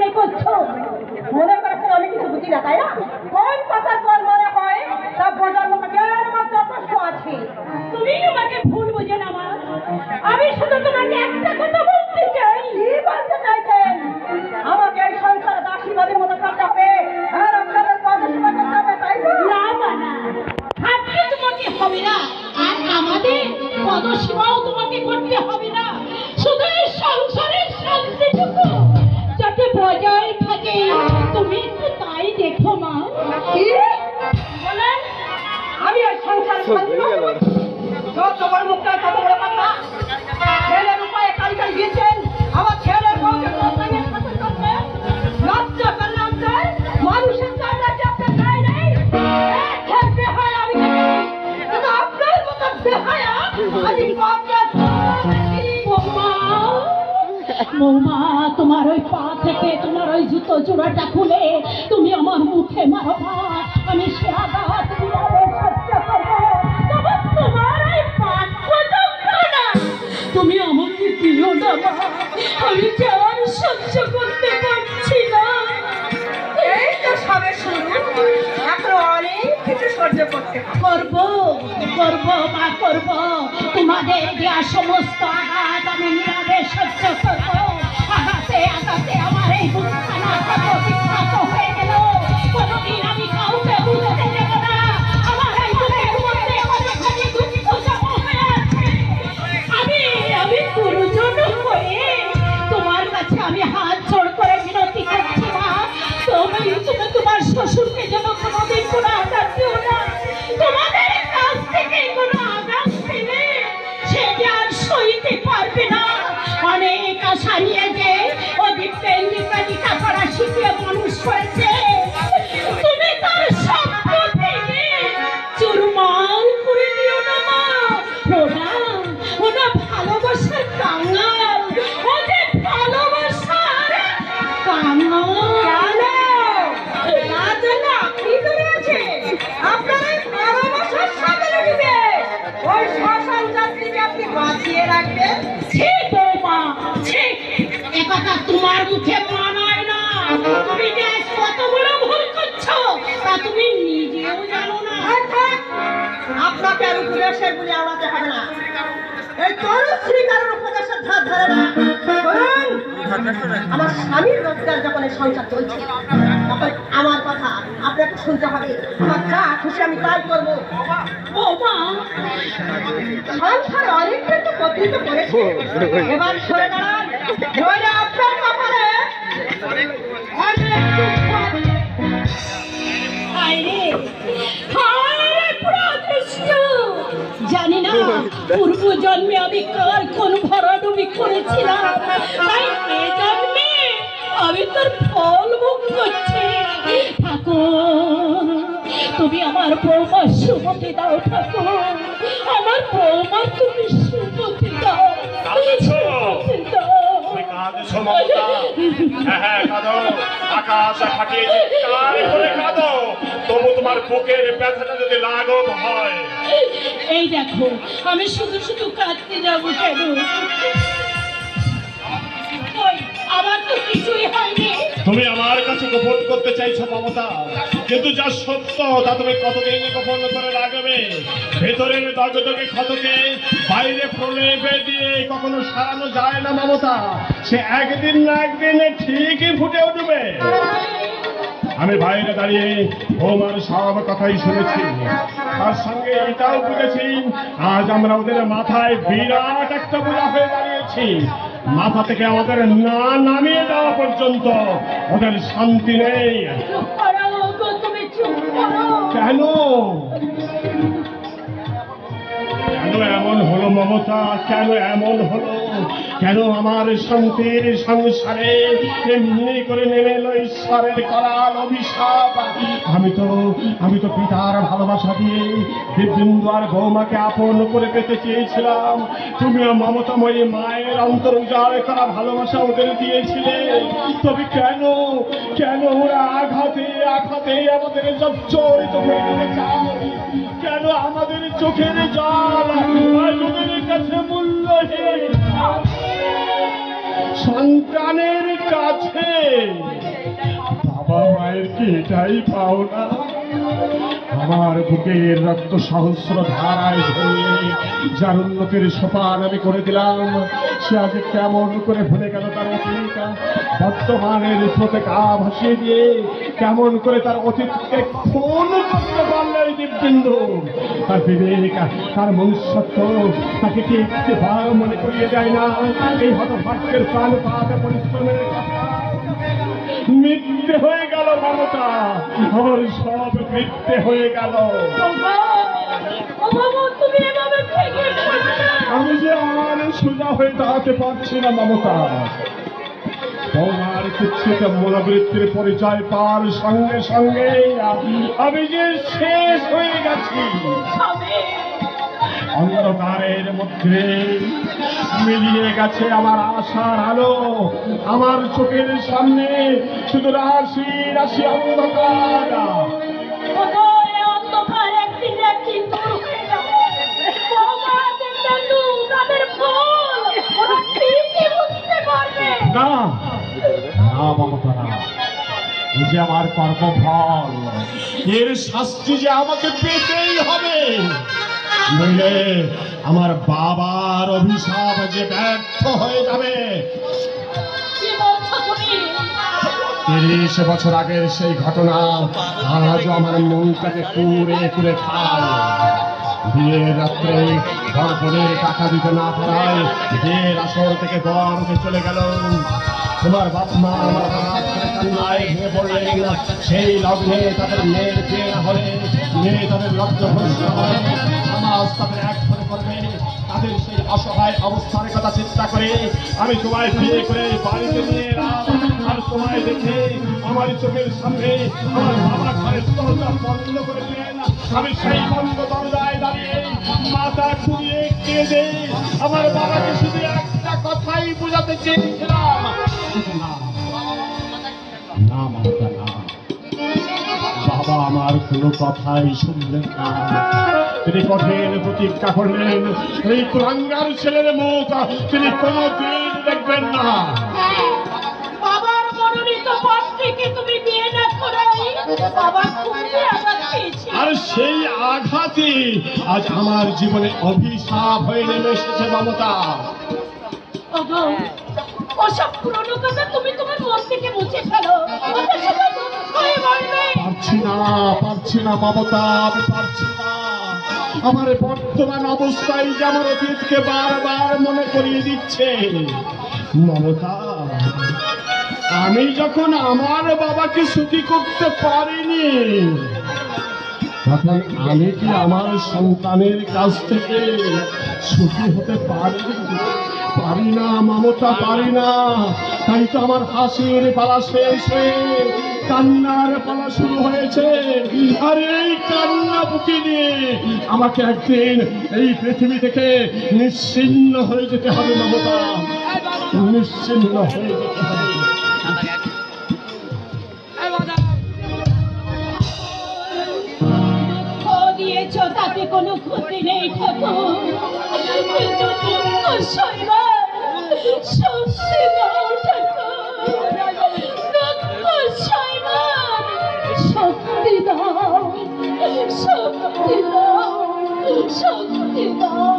মনে করছো? মনে করছো আমি কিছু বুঝি না, তাই না? কোন কথার পর মনে হয় তা বোঝার মতো জ্ঞান আমার যথেষ্ট আছে। তুমি আমাকে ভুল বুঝো না মা। আমি শুধু তোমাকে একটা কথা বলতে চাই। কি বলতে চাইছেন? আমাকে এই সংসারে দাসীবাদীর মতো করতে হবে আর আপনাদের পদসেবা করতে হবে, তাই তো? না না, থাকতে তোমাকে হবে না, আর আমাদের পদসেবাও তোমাকে করতে হবে না। শুধু এই সংসারের শান্তিটুকু যাতে বজায় থাকে তুমি একটু তাই দেখো মা। কি বলেন? আমি এই সংসারের শান্তি যত বড় মুখটা তত বড় কথা। ছেলের উপায়ে কারিগর দিয়েছেন আমার ছেলের বউকে লজ্জায় শাসন করতে। লজ্জা করলাম তাই মানুষের চামড়াকে আপনার গায়ে নেই। খেলতে হয় আমি কিন্তু আপনার মতো বেহায়া আমি বৌমা, তোমার ওই পা থেকে তোমার ওই জুতো জোড়াটা খুলে তুমি আমার মুখে মারো না, আমি সে আঘাত সহ্য করবো। তোমার এই তুমি আমাকে দিও না মা, আমি আর সহ্য করতে পারছি না। এই তো সবে শুরু, এখন অনেক কিছু সহ্য করতে করবো মা, করবো। তোমাদের দেওয়া সমস্ত আঘাত আমি নীরবে সহ্য করবো। আঘাতে আঘাতে আমার এই বুকখানা কত বিখ্যাত হয়ে গেল। কোনোদিন আমি কাউকে বুঝতে দেব না আমার এই বুকের মধ্যে কতখানি দুঃখ জমা হয়ে আছে। আমি গুরুজন হয়ে তোমার কাছে আমি হাত জোড় করে বিনতি করছি মা, তুমি তোমার শ্বশুরকে যেন কোনোদিন কোনো আঘাত দিও না। তোমাদের কাছ থেকে কোনো আঘাত পেলে সেটা আর সইতে পারবে না। অনেক আশা নিয়ে যে ওদিক লেখাপড়া শিখিয়ে মানুষ করেছে, তুমি তার সম্পত্তি চুরমার করে দিও না মা। ওরা ভালোবাসার কাঙাল, ওদের ভালোবাসার কাঙাল। আপনি ধরেছে আপনার ভালোবাসার সাথে দিবে ওই শ্মশান যাত্রীকে আপনি বাঁচিয়ে রাখবেন। ঠিক বৌমা, ঠিক। একথা তোমার মুখে মানায় না। তুমি যে কত বড় ভুল করছো তা তুমি নিজেও জানো না। আপনাকে আর উপদেশের বলে আমাকে হবে না। এই তরুশ্রী কারোর উপদেশের ধার ধরে না। আমার স্বামীর রোজগার যখন এই সংসার চলছে তখন আমার কথা আপনাকে শুনতে হবে। আমার যা খুশি আমি তাই করবো। সংসার অনেকটা তো পতিত করেছে, এবার সরে দাঁড়ান, নইলে আপনার কপালে অনেক দুঃখ। জানি না পূর্ব জন্মে আমি কার কোন ভরাডুবি করেছিলাম, তাই এ জন্মে আমি তার ফল ভোগ করছি। ঠাকুর, তুমি আমার বৌমা সুমতি দাও। ঠাকুর, আমার বৌমা তুমি সুমতি দাও। তোমার বুকের ব্যথাটা যদি লাঘব হয়। এই দেখো আমি শুধু শুধু কাঁদতে যাবো কেন? আমার তো কিছুই হয়নি। তুমি আমার কাছে গোপন করতে চাইছো মমতা, কিন্তু যা সত্য তা তুমি কতদিন গোপন করে রাখবে? ভেতরের দগদগে ক্ষতকে বাইরে প্রলেপে দিয়ে কখনো সারানো যায় না মমতা, সে একদিন না একদিন ঠিকই ফুটে উঠবে। আমি বাইরে দাঁড়িয়ে বৌমার সব কথাই শুনেছি, তার সঙ্গে এটাও বুঝেছি আজ আমরা ওদের মাথায় বিরাট একটা বোঝা হয়ে দাঁড়িয়েছি। মাথা থেকে আমাদের না নামিয়ে দেওয়া পর্যন্ত ওদের শান্তি নেই। কেন কেন এমন হলো মমতা? কেন এমন হলো? কেন আমার শান্তির সংসারে এমনি করে নেমে এলো ঈশ্বরের করাল অভিশাপ? আমি তো পিতার ভালোবাসা দিয়ে দিব্যেন্দু আর বৌমাকে আপন করে পেতে চেয়েছিলাম। তুমিও মমতাময়ী মায়ের অন্তর উজাড় করা ভালোবাসা ওদের দিয়েছিলে। তবে কেন ওরা আঘাতে আঘাতে আমাদের জর্জরিত করে দিতে চায়? কেন আমাদের চোখের জল ওদের কাছে মূল্যহীন? সন্তানের কাছে বাবা মায়ের কি এটাই পাও না? আমার বুকের রক্ত সহস্র ধারায় ঝরিয়ে যার উন্নতির সোপান আমি করে দিলাম, সে আজ কেমন করে ভুলে গেল তার অতীত। বর্তমানের স্রোতে গা ভাসিয়ে দিয়ে কেমন করে তার অতীতকে খুন করতে পারলে এই দিব্যেন্দু। তার বিবেক, তার মনুষ্যত্ব তাকে কি একবার মনে করিয়ে দেয় না এই হতভাগ্যের প্রাণ পাতে পরিশ্রমের কথা? মিথ্যে হয়ে গেল মমতা, আমার সব মিথ্যে হয়ে গেল। তুমি এভাবে ভেঙে পড়ো না। আমি যে আর সোজা হয়ে দাঁড়াতে পারছি না মমতা। তোমার কুৎসিত মনোবৃত্তির পরিচয় পাওয়ার সঙ্গে সঙ্গে আমি যে শেষ হয়ে গেছি। অন্ধকারের মধ্যে মিলিয়ে গেছে আমার আশার আলো। আমার চোখের সামনে শুধু রাশি রাশি অন্ধকার। অন্ধকার একদিন একদিন দূর হয়ে যাবে। তাদের ফল ওরা ঠিকই বুঝতে পারবে। না না মমতা না, এই যে আমার কর্মফল, এর শাস্তি যে আমাকে পেতেই হবে, নইলে আমার বাবার অভিশাপ যে ব্যর্থ হয়ে যাবে। কি বলছো তুমি? 30 বছর আগের সেই ঘটনা আজও আমার মনটাকে কুড়ে কুড়ে খায়। বিয়ের রাত্রে ঘর টাকা দিতে না পারায় বিয়ের আসর থেকে বর উঠে চলে গেল। তোমার বাপ মা আমার হাত ধরে কান্নায় ভেঙে পড়লেন। সেই লগ্নে তাদের মেয়ের বিয়ে না হলে, মেয়ে তাদের লগ্ন ভ্রষ্ট হয়, সমাজ তাদের এক করে করবে। তাদের সেই অসহায় অবস্থার কথা চিন্তা করে আমি তোমায় বিয়ে করে বাড়িতে নিয়ে এলাম। আর তোমায় দেখে আমার চোখের সামনে আমার বাবা ঘরের দরজা বন্ধ করে দিলেন। আমি সেই বন্ধ দরজায় দাঁড়িয়ে মাথা ঘুরিয়ে কেঁদে আমার বাবাকে শুধু একটা কথাই বোঝাতে চেয়েছিলাম, না মমতা না, বাবা আমার কোনো কথাই শুনলেন না। তিনি কঠিন প্রতিজ্ঞা করলেন, এই কুলাঙ্গার ছেলের মুখ তিনি কোনোদিন দেখবেন না। বাবার মনোনীত পাত্রীকে তুমি বিয়ে না করাই বাবা খুবই আঘাত পেয়েছে। আর সেই আঘাতই আজ আমার জীবনে অভিশাপ হয়ে নেমে এসেছে মমতা। ওসব পুরনো কথা তুমি তোমার মন থেকে মুছে ফেলো। ওটা সবাই দুঃখই বলবে। পারছি না মমতা, আমি পারছি না। আমার বর্তমান অবস্থায় যে আমার অতীতকে বারবার মনে করিয়ে দিচ্ছে। মমতা, আমি যখন আমার বাবাকে সুখী করতে পারিনি, তখন আমি কি আমার সন্তানের কাছ থেকে সুখী হতে পারি না মমতা, পারি না। তাই তো আমার হাসির পালা শেষ হয়ে কান্নার পালা শুরু হয়েছে। আর এই কান্না বুকে নিয়ে আমাকে একদিন এই পৃথিবী থেকে নিশ্চিহ্ন হয়ে যেতে হবে মমতা, নিশ্চিহ্ন হয়ে যেতে হবে। দিয়েছ তাতে কোনো ক্ষতি নেই ঠাকুর, কিন্তু দুঃখ সইবার শক্তি দাও ঠাকুর, দুঃখ সইবার শক্তি দাও, শক্তি দাও, শক্তি দাও।